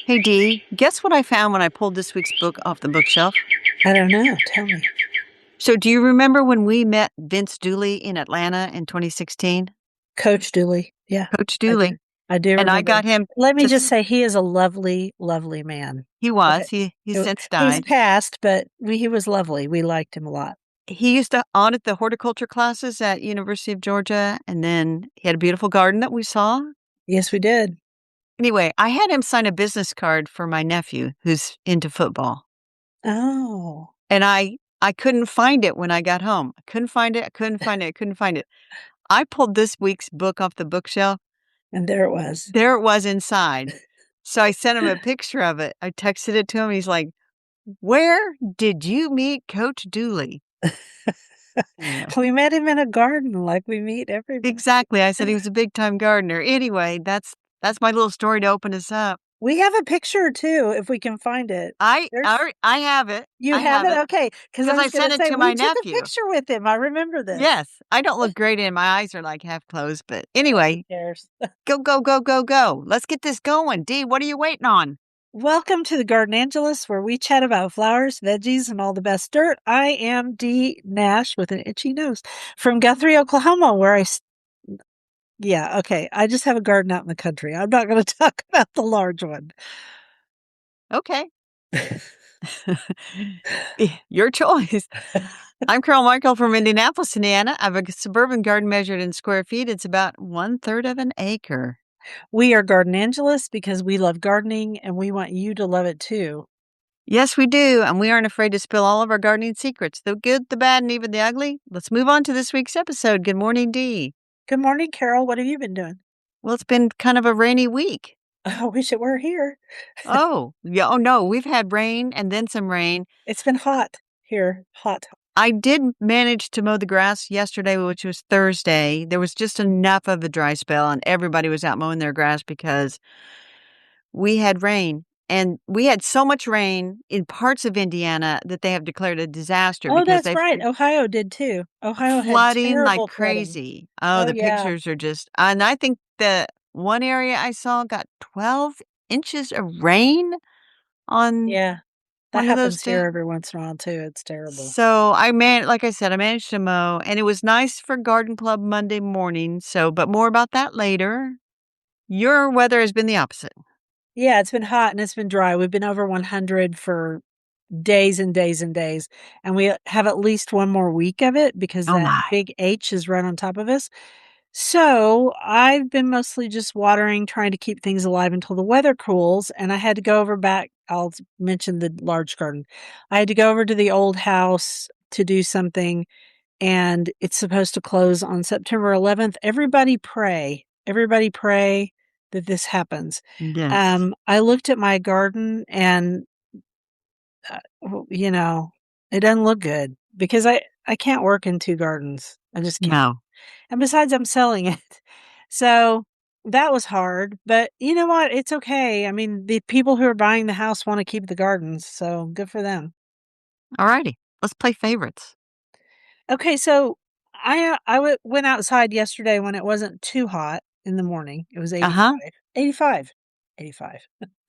Hey Dee, guess what I found when I pulled this week's book off the bookshelf? I don't know. Tell me. So, do you remember when we met Vince Dooley in Atlanta in 2016? Coach Dooley. Yeah, Coach I do. Dooley. I do And I remember. got him Let me to, just say he is a lovely, lovely man. he Okay. was, he's since He's died. passed, but he was lovely. We liked him a lot. He used to audit the horticulture classes at University of Georgia, and then he had a beautiful garden that we saw. Yes, we did. Anyway, I had him sign a business card for my nephew who's into football. Oh, And I couldn't find it when I got home. I couldn't find it. I couldn't find it. I couldn't find it. I pulled this week's book off the bookshelf. and there it was. There it was inside. So I sent him a picture of it. I texted it to him. He's like, "Where did you meet Coach Dooley?" Yeah. We met him in a garden like we meet everybody. Exactly. I said he was a big time gardener. Anyway, that's my little story to open us up. We have a picture too, if we can find it. I have it. You I have have it? it Okay, because I because I was going sent to it say, to we my took a nephew. picture with him. I remember this. Yes, I don't look great in. My eyes are like half closed, but anyway, Who cares? go, go, go, go, go. Let's get this going. Dee, what are you waiting on? Welcome to the Garden Angelus, where we chat about flowers, veggies, and all the best dirt. I am Dee Nash with an itchy nose from Guthrie, Oklahoma, yeah, okay. I just have a garden out in the country. I'm not going to talk about the large one. Okay. Your choice. I'm Carol Michael from Indianapolis, Indiana. I have a suburban garden measured in square feet. It's about 1/3 of an acre. We are Garden Angelus because we love gardening and we want you to love it too. Yes, we do. And we aren't afraid to spill all of our gardening secrets, the good, the bad, and even the ugly. Let's move on to this week's episode. Good morning, Dee. Good morning, Carol. What have you been doing? Well, it's been kind of a rainy week. I wish it were here. Oh, yeah. Oh, no. We've had rain and then some rain. It's been hot here. Hot. I did manage to mow the grass yesterday, which was Thursday. There was just enough of a dry spell, and everybody was out mowing their grass because we had rain. And we had so much rain in parts of Indiana that they have declared a disaster Oh, because that's they right. Ohio did too. Ohio had flooding like terrible flooding. crazy. Oh, Oh, the yeah. pictures are just, and I think the one area I saw got 12 inches of rain on Yeah. That one of those happens days. here every once in a while too. It's terrible. So like I said, I managed to mow, and it was nice for garden club Monday morning. So, but more about that later. Your weather has been the opposite. Yeah, it's been hot and it's been dry. We've been over 100 for days and days and days. And we have at least one more week of it because Oh that my. big H is right on top of us. So I've been mostly just watering, trying to keep things alive until the weather cools. And I had to go over back. I'll mention the large garden. I had to go over to the old house to do something, and it's supposed to close on September 11th. Everybody pray that this happens. Yes. I looked at my garden and, it doesn't look good because I can't work in two gardens. I just can't. No. And besides, I'm selling it. So that was hard, but you know what? It's okay. I mean, the people who are buying the house want to keep the gardens, so good for them. All righty. Let's play favorites. Okay, so went outside yesterday when it wasn't too hot in the morning. It was 85. Uh-huh. 85. 85.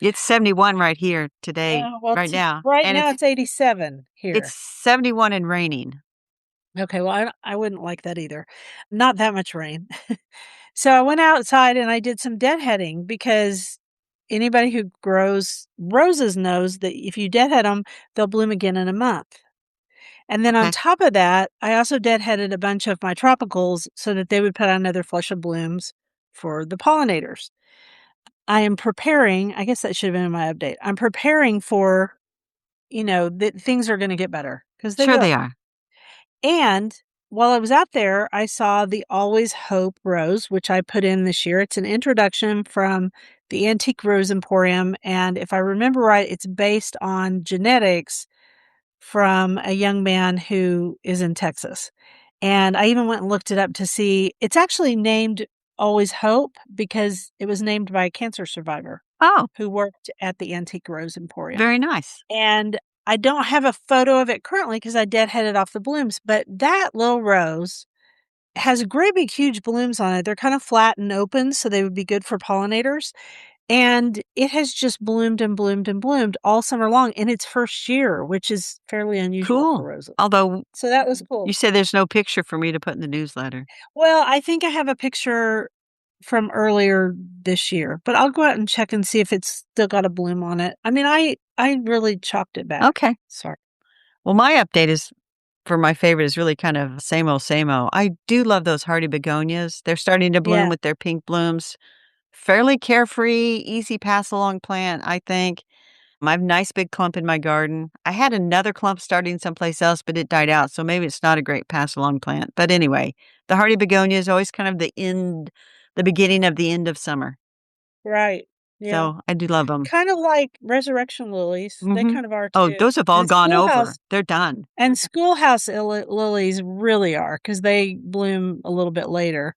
It's 71 right here today, Well, right now. right And now it's 87 it's here. 71 and raining. Okay, well, I wouldn't like that either. Not that much rain. So I went outside and I did some deadheading because anybody who grows roses knows that if you deadhead them, they'll bloom again in a month. And then on Okay. top of that, I also deadheaded a bunch of my tropicals so that they would put out another flush of blooms for the pollinators. I am preparing, I guess that should have been in my update. I'm preparing for, that things are going to get better because they Sure will. they are. And while I was out there, I saw the Always Hope rose, which I put in this year. It's an introduction from the Antique Rose Emporium. And if I remember right, it's based on genetics from a young man who is in Texas. And I even went and looked it up to see it's actually named Always Hope because it was named by a cancer survivor Oh, who worked at the Antique Rose Emporium. very nice. And I don't have a photo of it currently because I deadheaded off the blooms, but that little rose has great big huge blooms on it. They're kind of flat and open, so they would be good for pollinators. And it has just bloomed and bloomed and bloomed all summer long in its first year, which is fairly unusual for Cool. roses. Although So that was you cool. said there's no picture for me to put in the newsletter. Well, I think I have a picture from earlier this year, but I'll go out and check and see if it's still got a bloom on it. I mean, I really chopped it back. Okay. Sorry. Well, my update is for my favorite is really kind of same old, same old. I do love those hardy begonias. They're starting to bloom Yeah. with their pink blooms. Fairly carefree, easy pass along plant, I think. I have a nice big clump in my garden. I had another clump starting someplace else, but it died out. So maybe it's not a great pass along plant. But anyway, the hardy begonia is always kind of the beginning of the end of summer. Right. Yeah. So I do love them. Kind of like resurrection lilies. They Mm-hmm. kind of are Oh, too. those have all And gone over. They're done. schoolhouse lilies really are because they bloom a little bit later.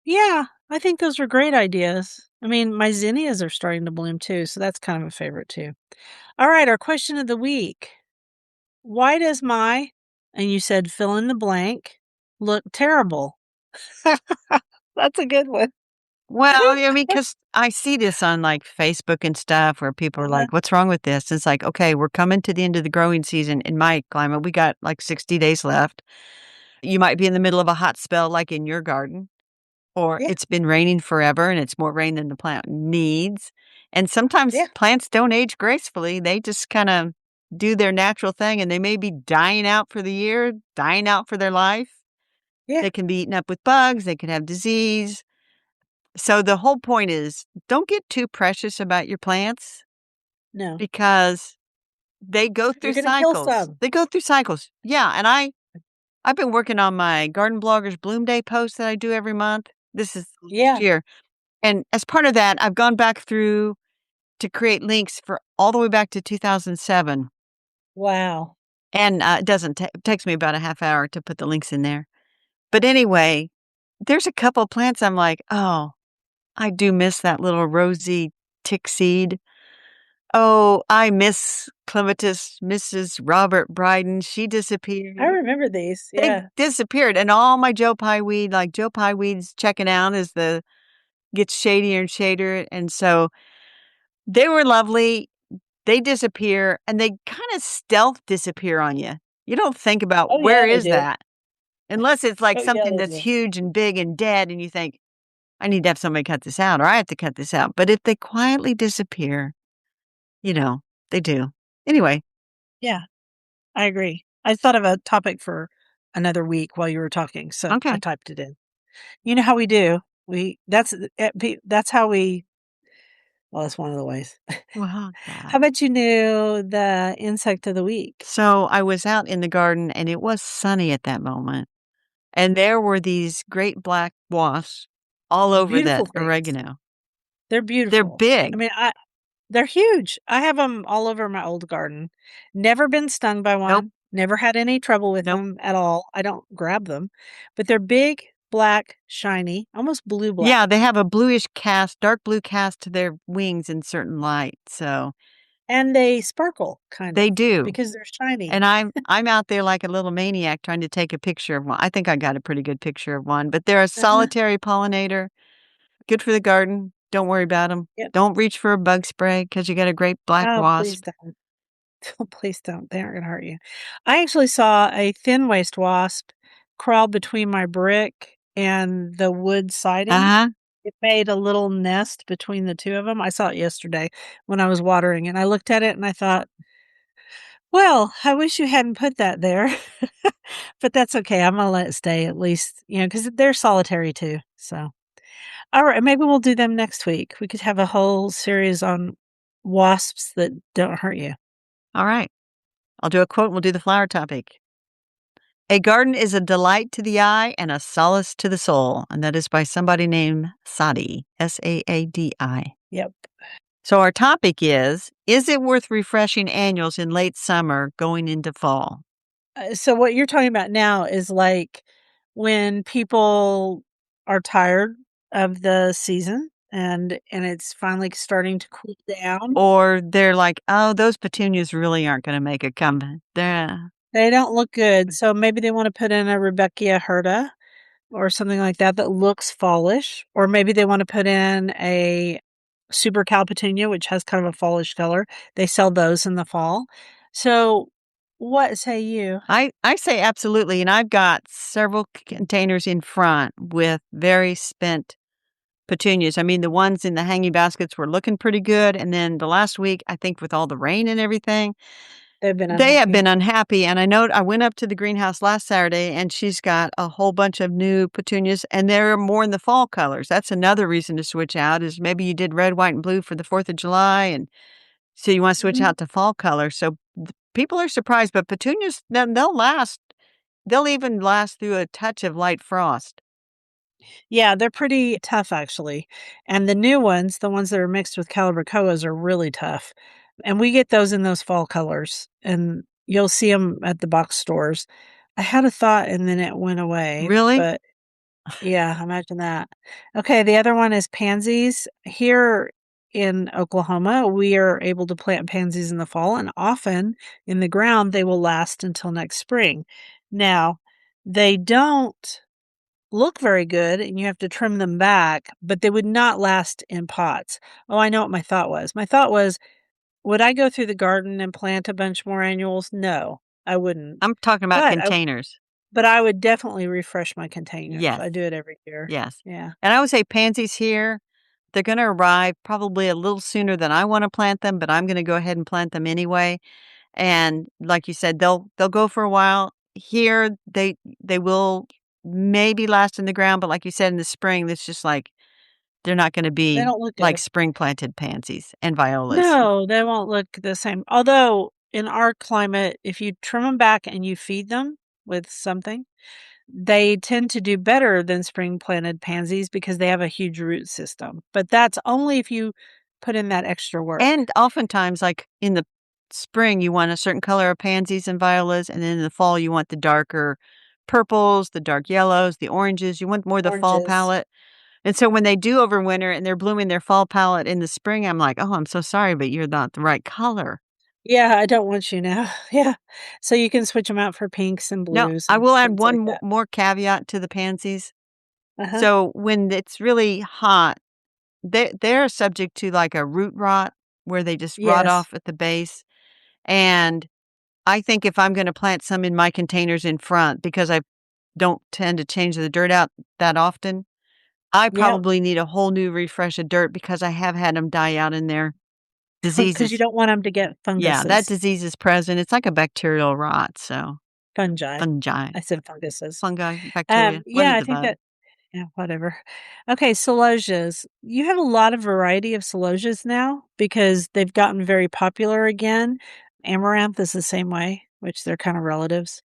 Yeah, I think those are great ideas. I mean, my zinnias are starting to bloom too, so that's kind of a favorite too. All right, our question of the week. Why does my, and you said fill in the blank, look terrible? That's a good one. Well, I mean, because I see this on like Facebook and stuff where people are Uh-huh. like, what's wrong with this? It's like, okay, we're coming to the end of the growing season in my climate. We got like 60 days left. You might be in the middle of a hot spell like in your garden, or Yeah, it's been raining forever and it's more rain than the plant needs. And sometimes yeah, plants don't age gracefully. They just kind of do their natural thing and they may be dying out for the year, dying out for their life. yeah. They can be eaten up with bugs, they can have disease. So the whole point is don't get too precious about your plants No, because they go through you're going to kill cycles. some. They go through cycles. Yeah, and I've been working on my Garden Bloggers Bloom Day post that I do every month. This is last Yeah. year. And as part of that, I've gone back through to create links for all the way back to 2007. Wow. And it doesn't it takes me about a half hour to put the links in there. But anyway, there's a couple plants I'm like, "Oh, I do miss that little rosy tick seed. Oh, I miss Clematis, Mrs. Robert Bryden. She I disappeared. remember these. They Yeah. disappeared, and all my Joe Pye weed, like Joe Pye weed's checking out as the gets shadier and shadier, and so they were lovely. They disappear, and they kinda stealth disappear on you. You don't think about Oh, yeah, where they is do. that? Unless it's like Oh, yeah, something they that's do. huge and big and dead, and you think, "I need to have somebody cut this out, or I have to cut this out." But if they quietly disappear, you know, they do. Anyway, Yeah, I agree. I thought of a topic for another week while you were talking, so I okay. typed it in. You know how we do. That's how we, well, that's one of the ways. Well, yeah. How about you knew the insect of the week? So I was out in the garden and it was sunny at that moment. And there were these great black wasps all over Beautiful that things. oregano. They're They're beautiful. I big. mean, they're huge. I have them all over my old garden. Never been stung by Nope. one. Never had any trouble with Nope. them at all. I don't grab them, but they're big, black, shiny, almost blue black, Yeah, they have a bluish cast, dark blue cast to their wings in certain light. So and they sparkle kind they of do. because they're shiny. And I'm out there like a little maniac trying to take a picture of one. I think I got a pretty good picture of one, but they're a Uh-huh. solitary pollinator. Good for the garden. Don't worry about them. Yep. Don't reach for a bug spray because you got a great black Oh, please wasp. don't. Oh, please don't. They aren't gonna hurt you. I actually saw a thin waist wasp crawl between my brick and the wood siding. Uh-huh. It made a little nest between the 2 of them. I saw it yesterday when I was watering, and I looked at it and I thought, "Well, I wish you hadn't put that there." But that's okay. I'm gonna let it stay at least, because 'cause they're solitary too, so. Alright, maybe we'll do them next week. We could have a whole series on wasps that don't hurt you. All right. I'll do a quote and we'll do the flower topic. A garden is a delight to the eye and a solace to the soul. And that is by somebody named Sadi, Saadi. Yep. So our topic is it worth refreshing annuals in late summer going into fall? So what you're talking about now is, like, when people are tired of the season and it's finally starting to cool down. Or they're like, oh, those petunias really aren't going to make a comeback. They don't look good, so maybe they wanna put in a Rudbeckia hirta or something like that that looks fallish, or maybe they wanna put in a super cal petunia, which has kind of a fallish color. They sell those in the fall. So, what say you? I say absolutely, and I've got several containers in front with very spent petunias. I mean, the ones in the hanging baskets were looking pretty good, and then the last week, I think with all the rain and everything, They've been they have been unhappy. unhappy, and I know I went up to the greenhouse last Saturday, and she's got a whole bunch of new petunias, and they're more in the fall colors. That's another reason to switch out is maybe you did red, white, and blue for the 4th of July, and so you wanna switch Mhm. out to fall color. So, people are surprised, but petunias, they'll last. They'll even last through a touch of light frost. Yeah, they're pretty tough actually. And the new ones, the ones that are mixed with calibrachoas are really tough. And we get those in those fall colors, and you'll see them at the box stores. I had a thought and then it went away, Really? but yeah, imagine that. Okay, the other one is pansies. Here in Oklahoma, we are able to plant pansies in the fall, and often in the ground, they will last until next spring. Now, they don't look very good and you have to trim them back, but they would not last in pots. Oh, I know what my thought was. My thought was, would I go through the garden and plant a bunch more annuals? No, I wouldn't. I'm talking about But I containers. but I would definitely refresh my containers. Yes, I do it every year. yes. Yeah. And I would say pansies here, they're gonna arrive probably a little sooner than I wanna plant them, but I'm gonna go ahead and plant them anyway. And like you said, they'll go for a while. Here, they will maybe last in the ground, but like you said, in the spring, it's just like they're not gonna They be don't look like good. spring planted pansies and violas. No, they won't look the same. Although in our climate, if you trim them back and you feed them with something, they tend to do better than spring planted pansies because they have a huge root system. But that's only if you put in that extra work. And oftentimes, like, in the spring, you want a certain color of pansies and violas, and then in the fall, you want the darker purples, the dark yellows, the oranges, you want more the fall Oranges. palette. And so when they do overwinter and they're blooming their fall palette in the spring, I'm like, "Oh, I'm so sorry, but you're not the right color." Yeah, I don't want you now. Yeah. So you can switch them out for pinks and Now, blues I and will add things like one that. more caveat to the pansies. Uh-huh. So when it's really hot, they're subject to, like, a root rot where they just rot Yes. off at the base, and I think if I'm gonna plant some in my containers in front because I don't tend to change the dirt out that often, I Yep. probably need a whole new refresh of dirt because I have had them die out in there. Because you Diseases. don't want them to get Yeah, that funguses. disease is present. It's like a bacterial rot, so Fungi. fungi. I said funguses. Fungi, bacteria, one Yeah, of I the think above. that yeah, whatever. Okay, celosias. You have a lot of variety of celosias now because they've gotten very popular again. Amaranth is the same way, which they're kind of relatives.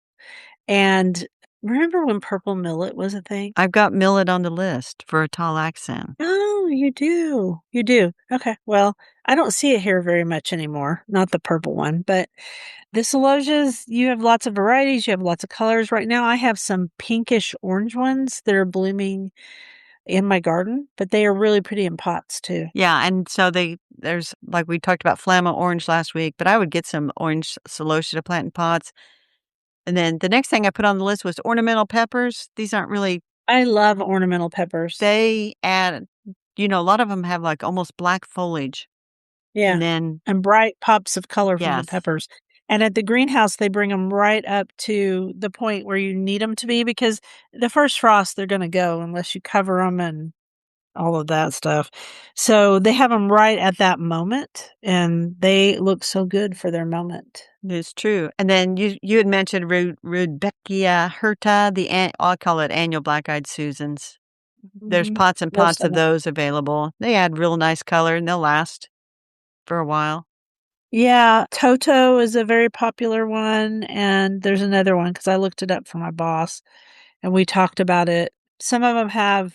And remember when purple millet was a thing? I've got millet on the list for a tall accent. Oh, you do. You do. Okay. Well, I don't see it here very much anymore. Not the purple one, but the celosias, you have lots of varieties, you have lots of colors. Right now, I have some pinkish orange ones that are blooming in my garden, but they are really pretty in pots too. Yeah, and so there's like we talked about flamma orange last week, but I would get some orange celosia to plant in pots. And then the next thing I put on the list was ornamental peppers. These aren't really I love ornamental peppers. they add a lot of them have, like, almost black foliage, Yeah, and then and bright pops of color from the yes, peppers. And at the greenhouse, they bring them right up to the point where you need them to be because the first frost, they're gonna go unless you cover them and all of that stuff. So they have them right at that moment, and they look so good for their moment. it's true. And then you had mentioned Rudbeckia hirta, I call it annual black-eyed Susans. There's Mhm. pots and Most pots of of 'em. those available. They add real nice color, and they'll last for a while. Yeah, Toto is a very popular one, and there's another one because I looked it up for my boss, and we talked about it. Some of them have,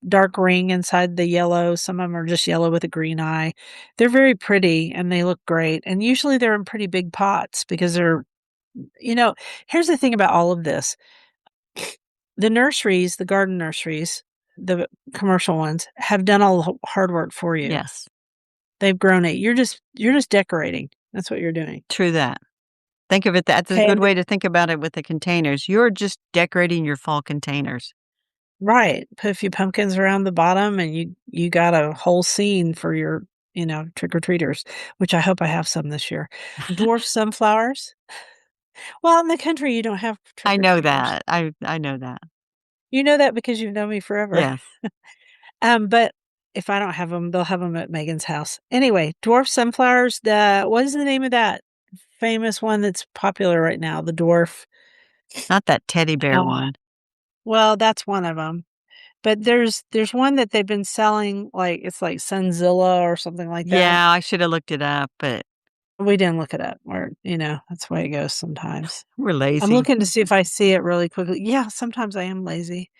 dark ring inside the yellow, some of them are just yellow with a green eye. They're very pretty, and they look great, and usually they're in pretty big pots because they're you know, here's the thing about all of this. The nurseries, the garden nurseries, the commercial ones, have done all the hard work for you. Yes, They've grown it. You're just decorating. That's what you're doing. true that. Think of it that's a Okay, good and way to think about it with the containers. You're just decorating your fall containers. Right. Put a few pumpkins around the bottom and you got a whole scene for your, trick-or-treaters, which I hope I have some this year. Dwarf sunflowers. Well, in the country, you don't have I know trick-or-treaters. that. I know that. You know that because you've known me forever. Yes. But if I don't have them, they'll have them at Megan's house. Anyway, dwarf sunflowers, what is the name of that famous one that's popular right now? The dwarf. Not that teddy bear Oh, one. well, that's one of them. But there's one that they've been selling, like, it's like Sunzilla or something like that. Yeah, I should have looked it up, but We didn't look it up, or, that's the way it goes sometimes. we're I'm lazy. looking to see if I see it really quickly. Yeah, sometimes I am lazy.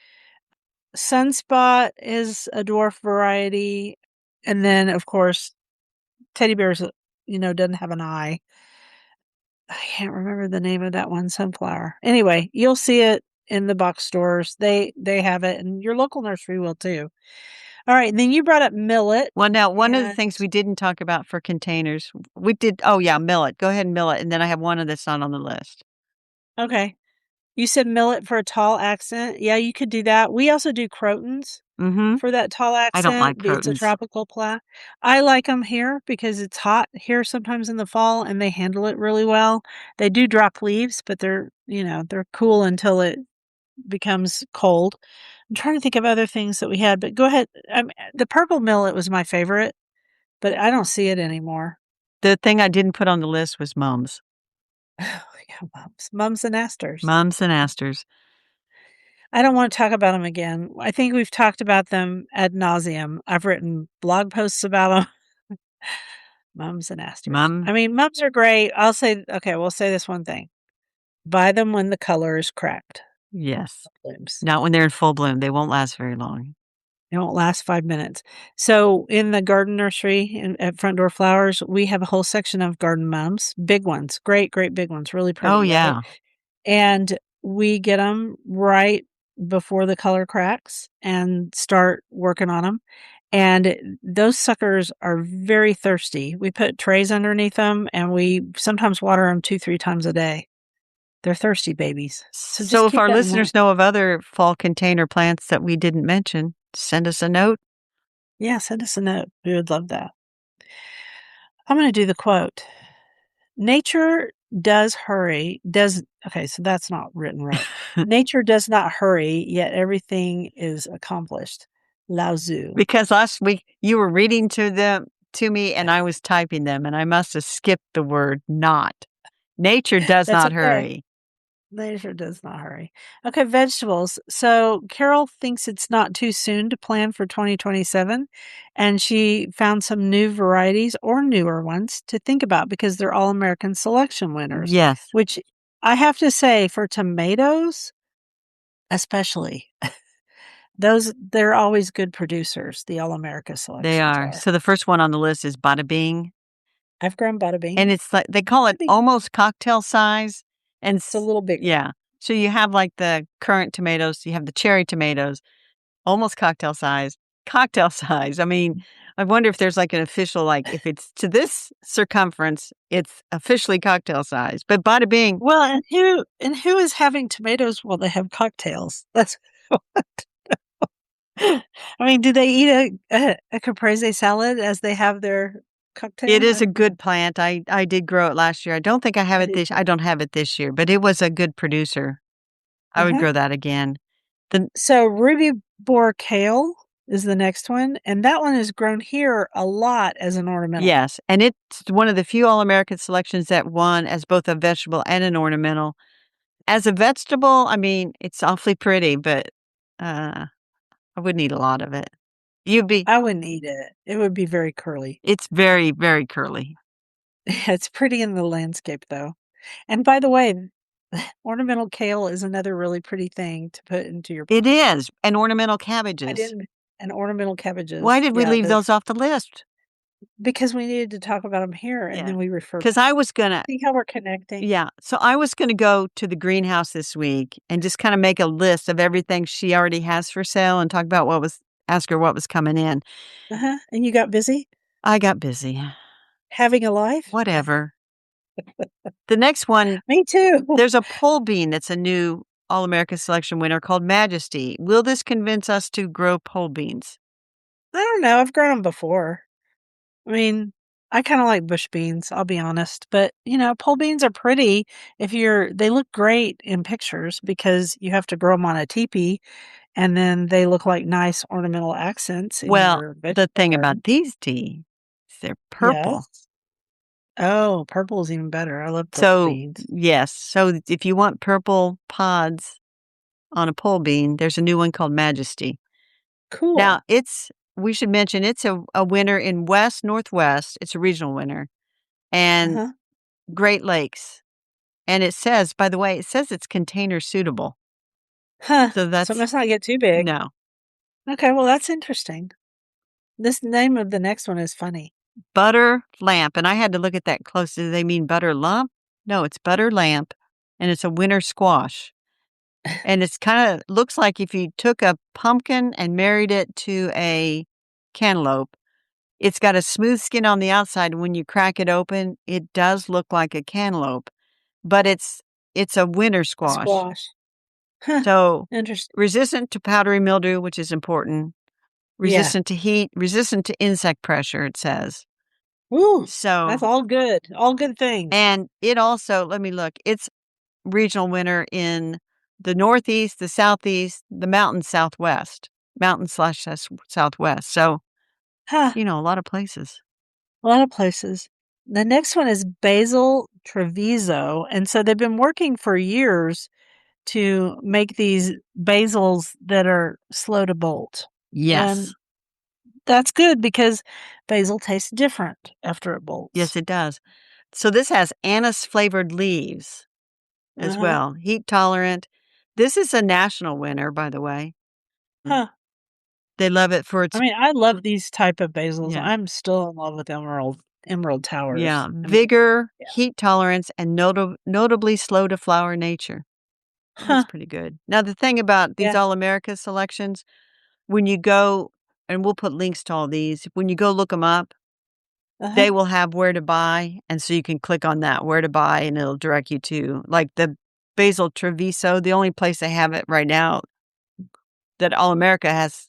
Sunspot is a dwarf variety, and then, of course, teddy bears, doesn't have an eye. I can't remember the name of that one sunflower. Anyway, you'll see it in the box stores. They have it, and your local nursery will too. Alright, and then you brought up millet, Well, now, one of the and things we didn't talk about for containers, we did oh, yeah, millet. Go ahead and millet, and then I have one of that's not on the list. okay. You said millet for a tall accent. Yeah, you could do that. We also do crotons Mhm. for that tall I don't like accent. It's a crotons. tropical plant. I like them here because it's hot here sometimes in the fall, and they handle it really well. They do drop leaves, but they're cool until it becomes cold. I'm trying to think of other things that we had, but go ahead. The purple millet was my favorite, but I don't see it anymore. The thing I didn't put on the list was mums. Oh, yeah, mums and asters. Mums and asters. I don't wanna talk about them again. I think we've talked about them ad nauseum. I've written blog posts about them. Mums and asters. Mum I mean, mums are great. We'll say this one thing. Buy them when the color is cracked. yes. Blooms. Not when they're in full bloom, they won't last very long. It won't last 5 minutes. So, in the garden nursery at Front Door Flowers, we have a whole section of garden mums, big ones, great, great big ones, really Oh, pretty, right? yeah. And we get them right before the color cracks and start working on them. And those suckers are very thirsty. We put trays underneath them, and we sometimes water them 2, 3 times a day. They're thirsty babies. So just So if keep our that in mind. listeners know of other fall container plants that we didn't mention, send us a note. Yeah, send us a note. We would love that. I'm gonna do the quote. Nature does hurry, does okay, so that's not written right. Nature does not hurry, yet everything is accomplished. Lao Tzu. Because last week you were reading to me and I was typing them and I must have skipped the word not. Nature does That's not okay. hurry. Nature does not hurry. Okay, vegetables. So Carol thinks it's not too soon to plan for 2027, and she found some new varieties or newer ones to think about because they're all American selection winners, Yes, which I have to say for tomatoes, especially, they're always good producers, the All America they selections are. are. So the first one on the list is bada bing, I've grown bada bing. and it's like they call it Bada bing. almost cocktail size. And It's a little bigger. yeah, so you have like the currant tomatoes, you have the cherry tomatoes, almost cocktail size. Cocktail size. I mean, I wonder if there's like an official, like if it's to this circumference, it's officially cocktail size. But bada bing, Well, and who is having tomatoes while they have cocktails? That's I mean, do they eat a caprese salad as they have their it cocktail? is a good plant. I did grow it last year. I don't think I have I it did this. too. I don't have it this year, but it was a good producer. I would Uh-huh. grow that again. The So ruby boar kale is the next one, and that one has grown here a lot as an ornamental. yes, and it's one of the few All American selections that won as both a vegetable and an ornamental. As a vegetable, I mean, it's awfully pretty, but uh, I wouldn't eat a lot of it. You'd be. I wouldn't eat it. It would be very curly. It's very, very curly. It's pretty in the landscape, though. And by the way, ornamental kale is another really pretty thing to put into your It pots. is, and ornamental I cabbages. didn't and ornamental Why cabbages. did we Yeah, leave those off the list? because we needed to talk about them here, and Yeah, then we referred because back. I was gonna See how we're connecting? yeah, so I was gonna go to the greenhouse this week and just kinda make a list of everything she already has for sale and talk about ask her what was coming in. Uh-huh, and you got busy I got busy. having a life? Whatever. The next one, Me too. there's a pole bean that's a new All-America Selection winner called Majesty. Will this convince us to grow pole beans? I don't know, I've grown them before. I mean, I kinda like bush beans, I'll be honest, but, pole beans are pretty they look great in pictures because you have to grow them on a teepee, and then they look like nice ornamental accents in Well, your the vegetable thing garden. about these tea is they're purple. Yes. Oh, purple is even better, I love purple So, beans. yes. So if you want purple pods on a pole bean, there's a new one called Majesty. Now, Cool. we should mention it's a winner in West Northwest. It's a regional winner and Uh-huh. Great Lakes. And it says, by the way, it says it's container suitable. Huh, So so it that's must not get too big. no. Okay, well, that's interesting. This name of the next one is funny. Butter lamp. And I had to look at that close. Do they mean butter lump? No, it's butter lamp and it's a winter squash. And it's kinda looks like if you took a pumpkin and married it to a cantaloupe, it's got a smooth skin on the outside, and when you crack it open, it does look like a cantaloupe, but it's a winter squash. Squash. Huh, So, interesting. resistant to powdery mildew, which is important, Yeah. resistant to heat, resistant to insect pressure, it says. Ooh, that's So all good things. and it also let me look, it's regional winter in the Northeast, the Southeast, the mountain Southwest, mountain/southwest. So, Huh, a lot of places. a lot of places. The next one is basil treviso, and so they've been working for years to make these basils that are slow to bolt, Yes. and that's good because basil tastes different after it bolts. Yes, it does. So this has anise flavored leaves as Uh-huh. well, heat tolerant. This is a national winner, by the way. Huh. They love it for I its mean, I love these type of basils. yeah. I'm still in love with emerald towers. Yeah, I mean, vigor, yeah. heat tolerance, and notably slow to flower nature. That's Huh. pretty good. Now the thing about these Yeah. All America selections, when you go and we'll put links to all these, when you go look them up, Uh-huh. they will have where to buy, and so you can click on that, where to buy, and it'll direct you to like, the basil Treviso, the only place they have it right now that All America has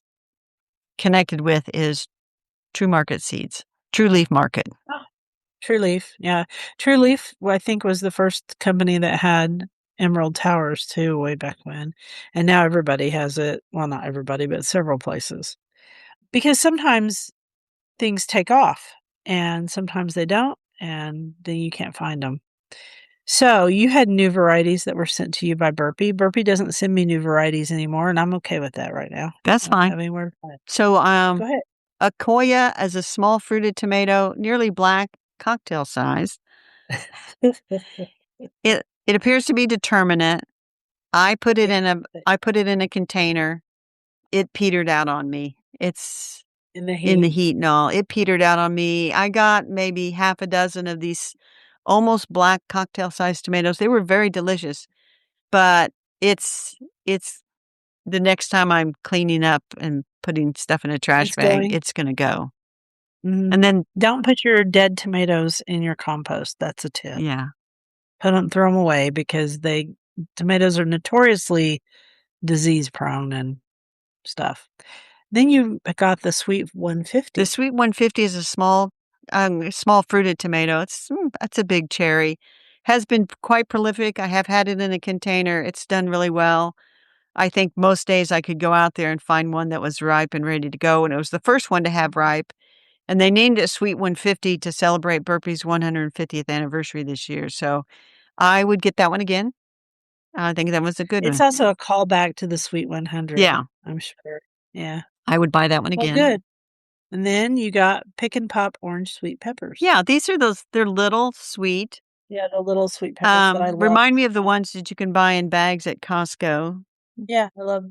connected with is True Market Seeds, True Leaf Market. Oh, True Leaf. Yeah. True Leaf, I think, was the first company that had emerald towers too, way back when. And now everybody has it. Well, not everybody, but several places. Because sometimes things take off and sometimes they don't, and then you can't find them. So you had new varieties that were sent to you by Burpee. Burpee doesn't send me new varieties anymore, and I'm okay with that right now. That's I don't fine. have anywhere to find. So, Go ahead. Akoya as a small fruited tomato, nearly black, cocktail size. It appears to be determinate. Yeah, I put it in a container. It petered out on me. It's in the in the heat. heat and all. It petered out on me. I got maybe half a dozen of these almost black cocktail-sized tomatoes. They were very delicious, but it's the next time I'm cleaning up and putting stuff in a trash It's bag, going. it's gonna go. Mhm. And then Don't put your dead tomatoes in your compost. That's a tip. yeah. Throw them away because tomatoes are notoriously disease prone and stuff. Then you got the sweet The 150. sweet 150 is a small fruited tomato. That's a big cherry. Has been quite prolific. I have had it in a container. It's done really well. I think most days I could go out there and find one that was ripe and ready to go, and it was the first one to have ripe, and they named it Sweet 150 to celebrate Burpee's 150th anniversary this year, so I would get that one again. I think that was a good It's one. also a callback to the sweet 100, Yeah, I'm sure. Yeah. I would buy that one Well, again. good. And then you got pick and pop orange sweet peppers. Yeah, they're little, sweet. Yeah, the little sweet peppers that I love. Remind me of the ones that you can buy in bags at Costco, Yeah, I love.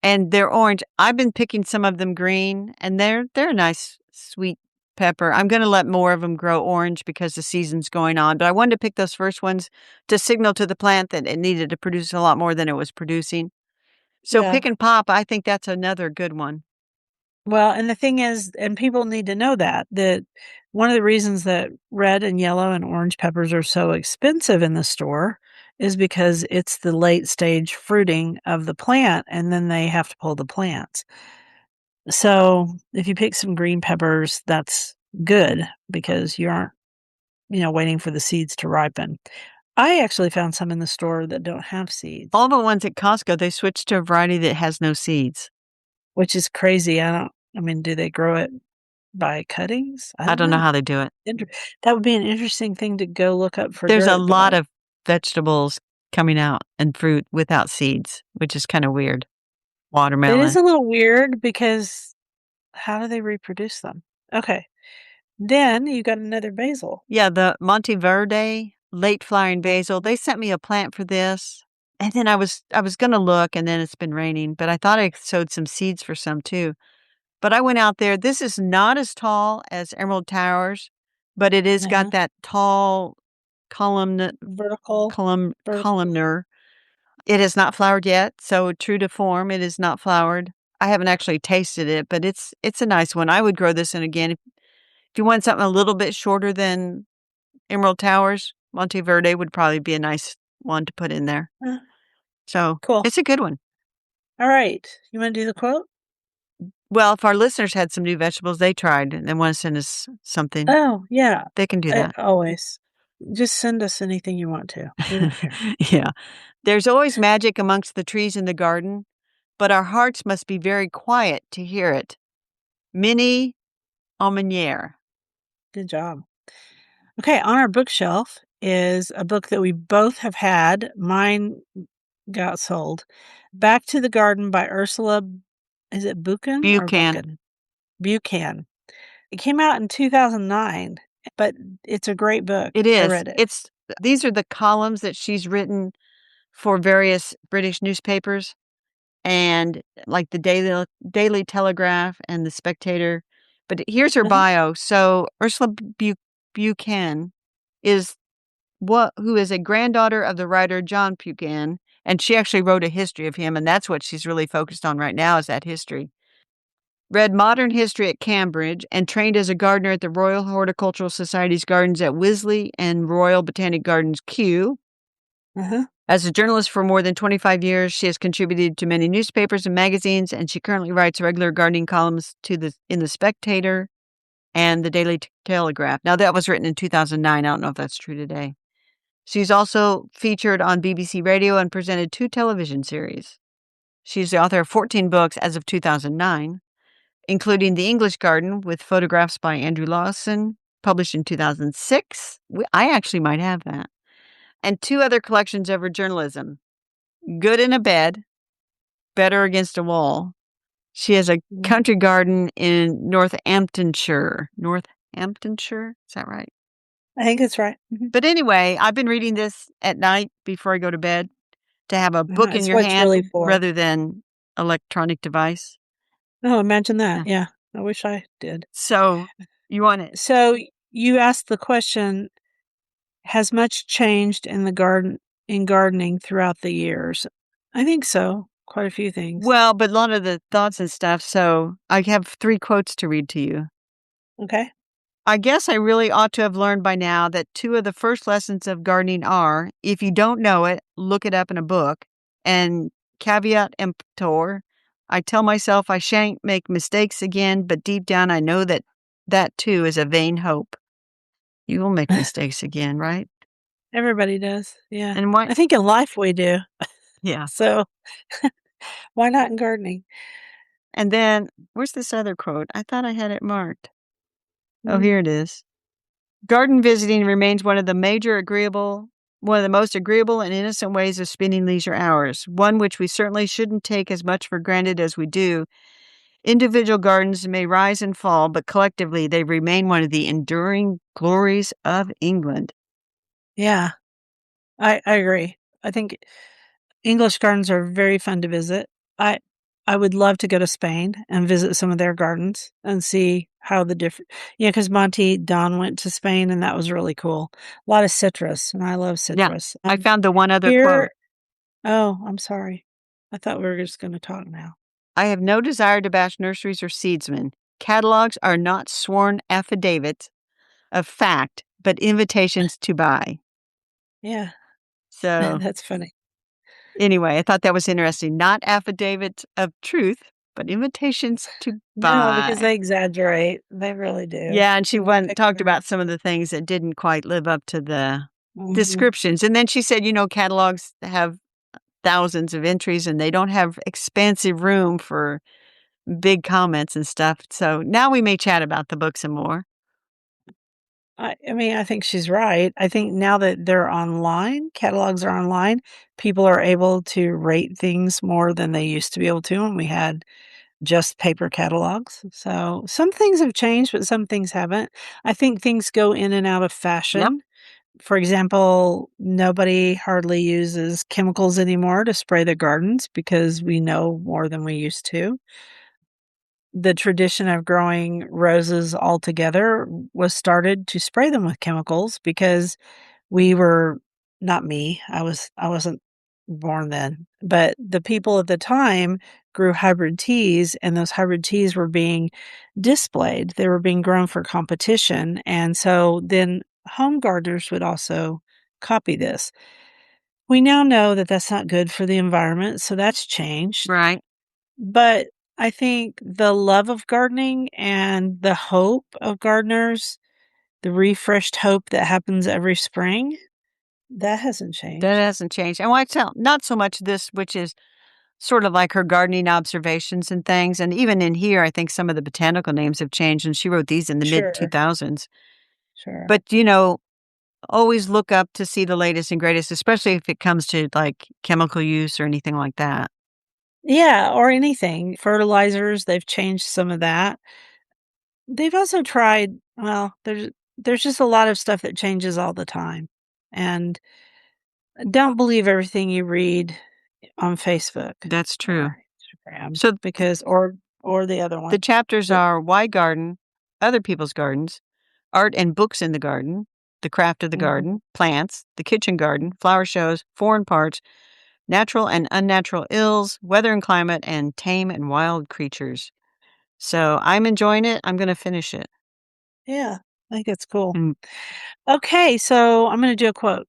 and they're orange. I've been picking some of them green, and they're a nice sweet pepper. I'm gonna let more of them grow orange because the season's going on, but I wanted to pick those first ones to signal to the plant that it needed to produce a lot more than it was producing. So Yeah. pick and pop, I think that's another good one. Well, and the thing is, and people need to know that one of the reasons that red and yellow and orange peppers are so expensive in the store is because it's the late stage fruiting of the plant, and then they have to pull the plants. So if you pick some green peppers, that's good because you aren't, waiting for the seeds to ripen. I actually found some in the store that don't have seeds, All the ones at Costco, they switched to a variety that has no seeds. which is crazy. Do they grow it by cuttings? I I don't don't know know. how they do it. That would be an interesting thing to go look up for There's a dirt, but lot of vegetables coming out and fruit without seeds, which is kind of weird. it is Watermelon. a little weird because how do they reproduce them? Okay. Then you got another basil. Yeah, the Monteverde late flowering basil. They sent me a plant for this. And then I was gonna look and then it's been raining, but I thought I sowed some seeds for some too. But I went out there. This is not as tall as Emerald Towers, but it is got Uh-huh. that tall column Vertical. Vertical. columnar. It has not flowered yet, so true to form, it is not flowered. I haven't actually tasted it, but it's a nice one. I would grow this one again. If you want something a little bit shorter than Emerald Towers, Monteverde would probably be a nice one to put in there. Uh, So, cool. it's a good one. All right. You want to do the quote? Well, if our listeners had some new vegetables they tried and they wanna send us something, Oh, yeah. they can do that. Always. Just send us anything you want to. We don't care. Yeah. There's always magic amongst the trees in the garden, but our hearts must be very quiet to hear it. Minnie Aumaniere. Good job. Okay, on our bookshelf is a book that we both have had. Mine got sold. Back to the Garden by Ursula, is it Buchan or Buchan. Buchan? Buchan. It came out in 2009, but it's a great book. It I is. read it. These are the columns that she's written for various British newspapers and like the Daily Telegraph and the Spectator. But here's her Uh-huh, bio. So Ursula Buchan is who is a granddaughter of the writer John Buchan, and she actually wrote a history of him, and that's what she's really focused on right now is that history. Read modern history at Cambridge and trained as a gardener at the Royal Horticultural Society's gardens at Wisley and Royal Botanic Gardens, Kew. uh-huh. As a journalist for more than 25 years, she has contributed to many newspapers and magazines, and she currently writes regular gardening columns in the Spectator and the Daily Telegraph. Now, that was written in 2009. I don't know if that's true today. She's also featured on BBC Radio and presented 2 television series. She's the author of 14 books as of 2009, including The English Garden with photographs by Andrew Lawson, published in 2006. I actually might have that. And 2 other collections of her journalism, Good in a Bed, Better Against a Wall. She has a Mhm. country garden in Northamptonshire. Northamptonshire? Is that right? I think it's right. Mhm. But anyway, I've been reading this at night before I go to bed to have a book in It's your what it's hand really for. rather than electronic device. Oh, imagine that. Yeah. Yeah, I wish I did. So, you want it? So you asked the question, has much changed in gardening throughout the years? I think so. Quite a few things. Well, but a lot of the thoughts and stuff, so I have 3 quotes to read to you. Okay. I guess I really ought to have learned by now that 2 of the first lessons of gardening are, if you don't know it, look it up in a book, and caveat emptor, I tell myself I shan't make mistakes again, but deep down I know that that too is a vain hope. You will make mistakes again, right? Everybody does. Yeah. And why I think in life we do. yeah. So why not in gardening? And then where's this other quote? I thought I had it marked. Oh, Mm, here it is. Garden visiting remains one of the most agreeable and innocent ways of spending leisure hours, one which we certainly shouldn't take as much for granted as we do. Individual gardens may rise and fall, but collectively they remain one of the enduring glories of England. yeah, I agree. I think English gardens are very fun to visit. I I would love to go to Spain and visit some of their gardens and see how the different because Monty Don went to Spain and that was really cool. A lot of citrus, and I love Yeah, citrus. I found the one other Here quote. oh, I'm sorry. I thought we were just gonna talk now. I have no desire to bash nurseries or seedsmen. Catalogs are not sworn affidavits of fact, but invitations to buy. Yeah. So, That's funny. anyway, I thought that was interesting. Not affidavits of truth, but invitations to No, because buy. they exaggerate. They really do. Yeah, and she With went talked pictures. about some of the things that didn't quite live up to the Mhm. descriptions, and then she said, catalogs have thousands of entries, and they don't have expansive room for big comments and stuff, so now we may chat about the book some more. I mean, I think she's right. I think now that they're online, catalogs are online, people are able to rate things more than they used to be able to when we had just paper catalogs. So some things have changed, but some things haven't. I think things go in and out of Yep. fashion. For example, nobody hardly uses chemicals anymore to spray the gardens because we know more than we used to. The tradition of growing roses all together was started to spray them with chemicals because we were not me, I wasn't born then, but the people at the time grew hybrid teas, and those hybrid teas were being displayed. They were being grown for competition, and so then home gardeners would also copy this. We now know that that's not good for the environment, so that's changed. Right. But I think the love of gardening and the hope of gardeners, the refreshed hope that happens every spring, that hasn't That changed. hasn't changed, and why tell not so much this, which is sort of like her gardening observations and things, and even in here, I think some of the botanical names have changed, and she wrote these in the Sure, mid-2000s. sure. But, always look up to see the latest and greatest, especially if it comes to, like, chemical use or anything like that. Yeah, or anything. Fertilizers, they've changed some of that. They've also tried well, there's just a lot of stuff that changes all the time. And don't believe everything you read on Facebook That's true. or Instagram So, because or the other the one. chapters But are Why Garden, Other People's Gardens, Art and Books in the Garden, The Craft of the mhm. Garden, Plants, The Kitchen Garden, Flower Shows, Foreign Parts, Natural and Unnatural Ills, Weather and Climate, and Tame and Wild Creatures. So, I'm enjoying it. I'm gonna finish it. Yeah, I think it's cool. Mm. Okay, so I'm gonna do a quote.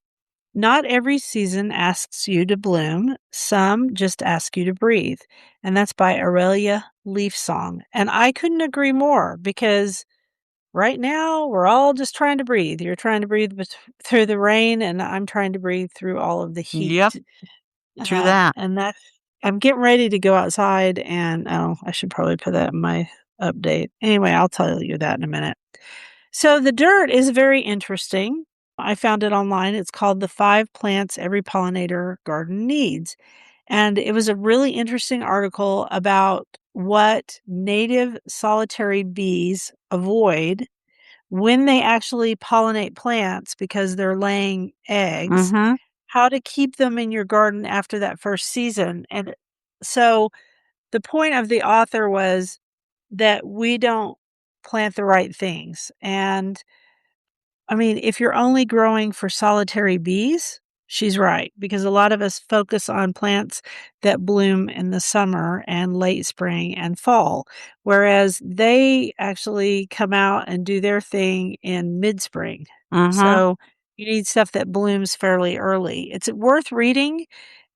Not every season asks you to bloom, some just ask you to breathe. And that's by Aurelia Leafsong. And I couldn't agree more because right now we're all just trying to breathe. You're trying to breathe through the rain, and I'm trying to breathe through all of the heat. Yep, true that. And that I'm getting ready to go outside, and oh, I should probably put that in my update. Anyway, I'll tell you that in a minute. So the dirt is very interesting. I found it online. It's called The 5 Plants Every Pollinator Garden Needs. And it was a really interesting article about what native solitary bees avoid when they actually pollinate plants because they're laying eggs, Mhm. how to keep them in your garden after that first season. And so the point of the author was that we don't plant the right things. And I mean, if you're only growing for solitary bees, she's right, because a lot of us focus on plants that bloom in the summer and late spring and fall, whereas they actually come out and do their thing in mid spring. Mhm. So you need stuff that blooms fairly early. It's worth reading.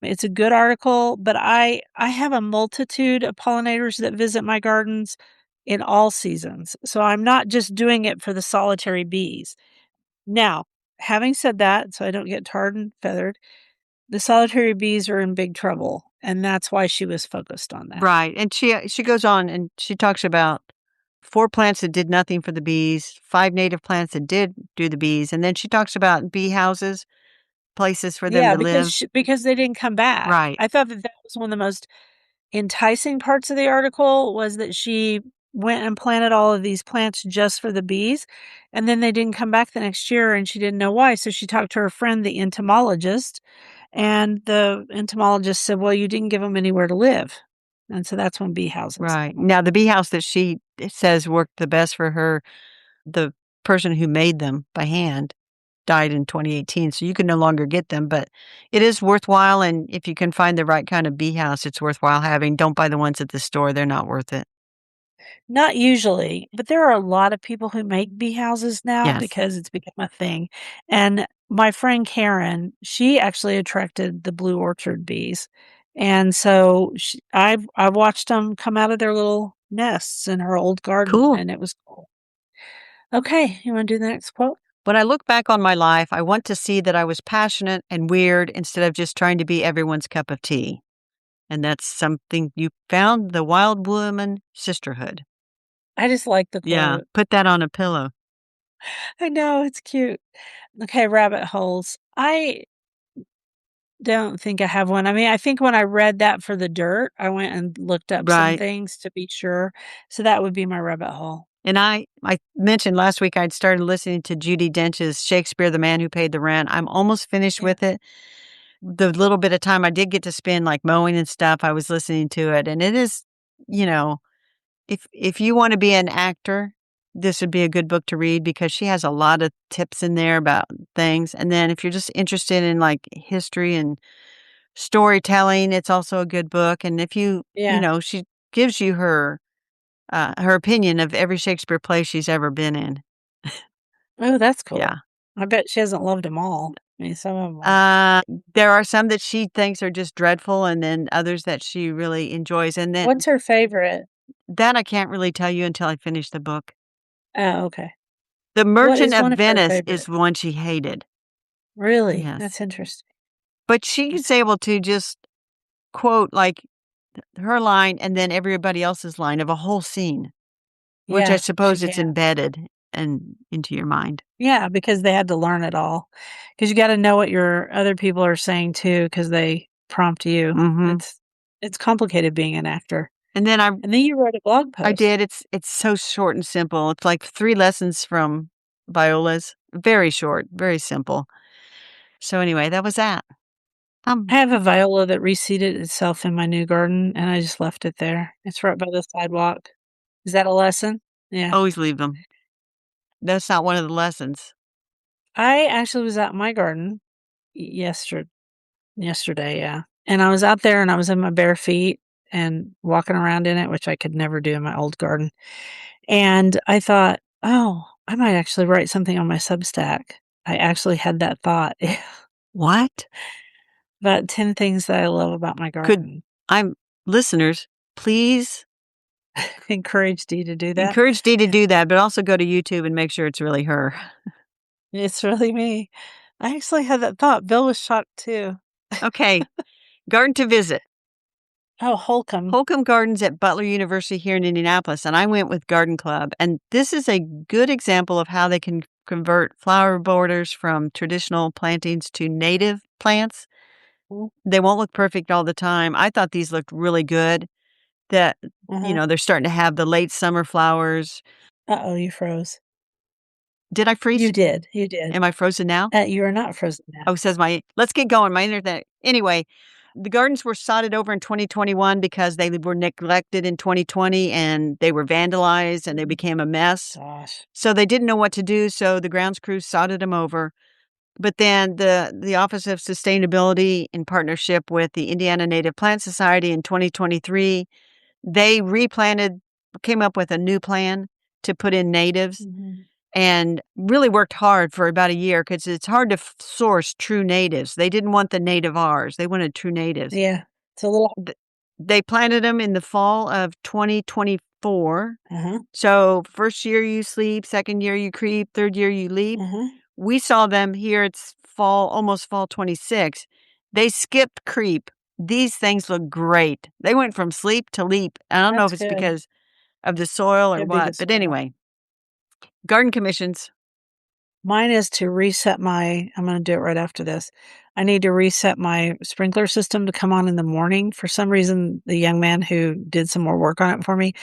It's a good article, but I have a multitude of pollinators that visit my gardens in all seasons. So I'm not just doing it for the solitary bees. Now, having said that, so I don't get tarred and feathered, the solitary bees are in big trouble, and that's why she was focused on that. Right, and she goes on and she talks about 4 plants that did nothing for the bees, 5 native plants that did do the bees, and then she talks about bee houses, places for them Yeah, to live. because they didn't come back. Right, I thought that that was one of the most enticing parts of the article was that she went and planted all of these plants just for the bees, and then they didn't come back the next year, and she didn't know why, so she talked to her friend, the entomologist, and the entomologist said, "Well, you didn't give them anywhere to live." And so that's when bee houses right. came Now along. the bee house that she says worked the best for her, the person who made them by hand died in 2018, so you can no longer get them, but it is worthwhile, and if you can find the right kind of bee house, it's worthwhile having. Don't buy the ones at the store, they're not worth it. Not usually, but there are a lot of people who make bee houses now Yes. because it's become a thing. And my friend Karen, she actually attracted the blue orchard bees. And so I've watched them come out of their little nests in her old garden, Cool. and it was cool. Okay, you want to do the next quote? When I look back on my life, I want to see that I was passionate and weird instead of just trying to be everyone's cup of tea. And that's something you found the Wild Woman Sisterhood. I just like the Yeah, quote. put that on a pillow. I know, it's cute. Okay, rabbit holes. I don't think I have one. I mean, I think when I read that for the dirt, I went and looked up some Right. things to be sure. So that would be my rabbit hole. And I mentioned last week I'd started listening to Judi Dench's Shakespeare, The Man Who Paid the Rent. I'm almost finished Yeah. with it. The little bit of time I did get to spend, like, mowing and stuff, I was listening to it, and it is, you know, if you wanna be an actor, this would be a good book to read because she has a lot of tips in there about things, and then if you're just interested in, like, history and storytelling, it's also a good book, and if Yeah. she gives you her opinion of every Shakespeare play she's ever been in. Oh, that's cool. Yeah. I bet she hasn't loved them all. I mean, some of them are. Uh, there are some that she thinks are just dreadful and then others that she really enjoys, and then What's her favorite? that I can't really tell you until I finish the book. Oh, okay. The What Merchant is of one of her Venice is favorite? the one she hated. Really? Yes. That's interesting. But she's able to just quote, like, her line and then everybody else's line of a whole scene, which I Yeah, she suppose it's can. embedded and into your mind. Yeah, because they had to learn it all. Because you gotta know what your other people are saying too, because they prompt you. Mhm. It's complicated being an actor. And then And then you wrote a blog I post. did, it's so short and simple. It's like 3 lessons from Viola's. Very short, very simple. So anyway, that was that. I have a viola that reseeded itself in my new garden, and I just left it there. It's right by the sidewalk. Is that a lesson? Yeah. Always leave them. That's not one of the lessons. I actually was out in my garden yesterday, yeah. And I was out there and I was in my bare feet and walking around in it, which I could never do in my old garden. And I thought, "Oh, I might actually write something on my Substack." I actually had that thought. What? About 10 things that I love about my Could garden. I'm listeners, please Encourage Dee to do that. encourage Dee to do that, but also go to YouTube and make sure it's really her. It's really me. I actually had that thought. Bill was shocked too. Okay, garden to visit. Oh, Holcomb. Holcomb Gardens at Butler University here in Indianapolis, and I went with Garden Club, and this is a good example of how they can convert flower borders from traditional plantings to native plants. Mm, They won't look perfect all the time. I thought these looked really good, that, uh-huh. they're starting to have the late summer flowers. Uh-oh, you froze. Did I freeze? You did, you did. Am I frozen now? You are not frozen now. Oh, says my let's get going, my internet anyway, the gardens were sodded over in 2021 because they were neglected in 2020, and they were vandalized, and they Mm, became a mess. gosh. So they didn't know what to do, so the grounds crew sodded them over. But then the Office of Sustainability, in partnership with the Indiana Native Plant Society in 2023, they replanted came up with a new plan to put in natives Mhm. and really worked hard for about a year because it's hard to source true natives. They didn't want the native R's. They wanted true natives. Yeah. It's a little Th- They planted them in the fall of 2024. uh-huh, So first year you sleep, second year you creep, third year you leap. uh-huh. We saw them here. It's fall, almost fall 26. They skipped creep. These things look great. They went from sleep to leap. I don't know if That's it's good. because of the soil or Could be the what, but soil. anyway, garden commissions. Mine is to reset my I'm gonna do it right after this. I need to reset my sprinkler system to come on in the morning. For some reason, the young man who did some more work on it for me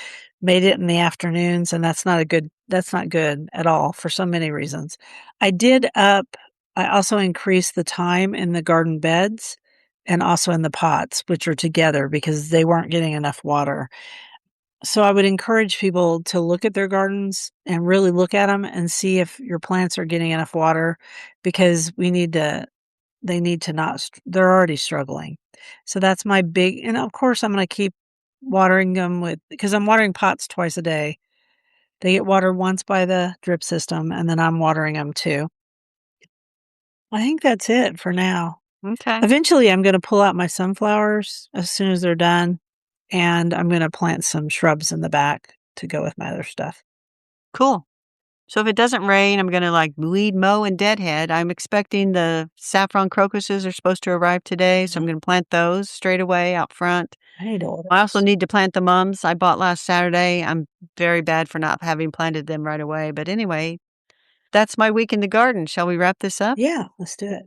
made it in the afternoons, and that's not good at all for so many reasons. I also increased the time in the garden beds and also in the pots, which are together because they weren't getting enough water. So I would encourage people to look at their gardens and really look at them and see if your plants are getting enough water because they need to not, they're already struggling. So that's my big, and of course I'm going to keep watering them because I'm watering pots twice a day. They get watered once by the drip system, and then I'm watering them too. I think that's it for now. Okay. Eventually, I'm gonna pull out my sunflowers as soon as they're done, and I'm gonna plant some shrubs in the back to go with my other stuff. Cool. So if it doesn't rain, I'm gonna, weed mow and deadhead. I'm expecting the saffron crocuses are supposed to arrive today, so I'm gonna plant those straight away out front. I need to order I also those. need to plant the mums I bought last Saturday. I'm very bad for not having planted them right away, but anyway, that's my week in the garden. Shall we wrap this up? Yeah, let's do it.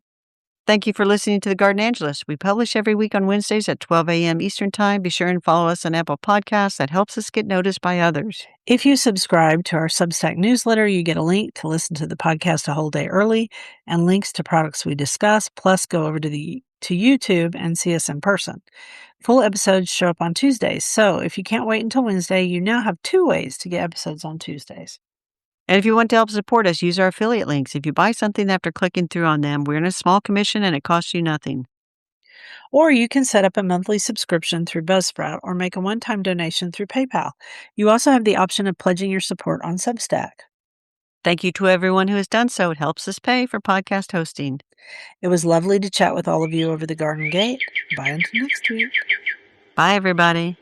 Thank you for listening to The Garden Angelist. We publish every week on Wednesdays at 12 a.m. Eastern Time. Be sure and follow us on Apple Podcasts. That helps us get noticed by others. If you subscribe to our Substack newsletter, you get a link to listen to the podcast a whole day early and links to products we discuss, plus go over to YouTube and see us in person. Full episodes show up on Tuesdays, so if you can't wait until Wednesday, you now have 2 ways to get episodes on Tuesdays. And if you want to help support us, use our affiliate links. If you buy something after clicking through on them, we're in a small commission and it costs you nothing. Or you can set up a monthly subscription through Buzzsprout or make a one-time donation through PayPal. You also have the option of pledging your support on Substack. Thank you to everyone who has done so. It helps us pay for podcast hosting. It was lovely to chat with all of you over the garden gate. Bye until next week. Bye, everybody.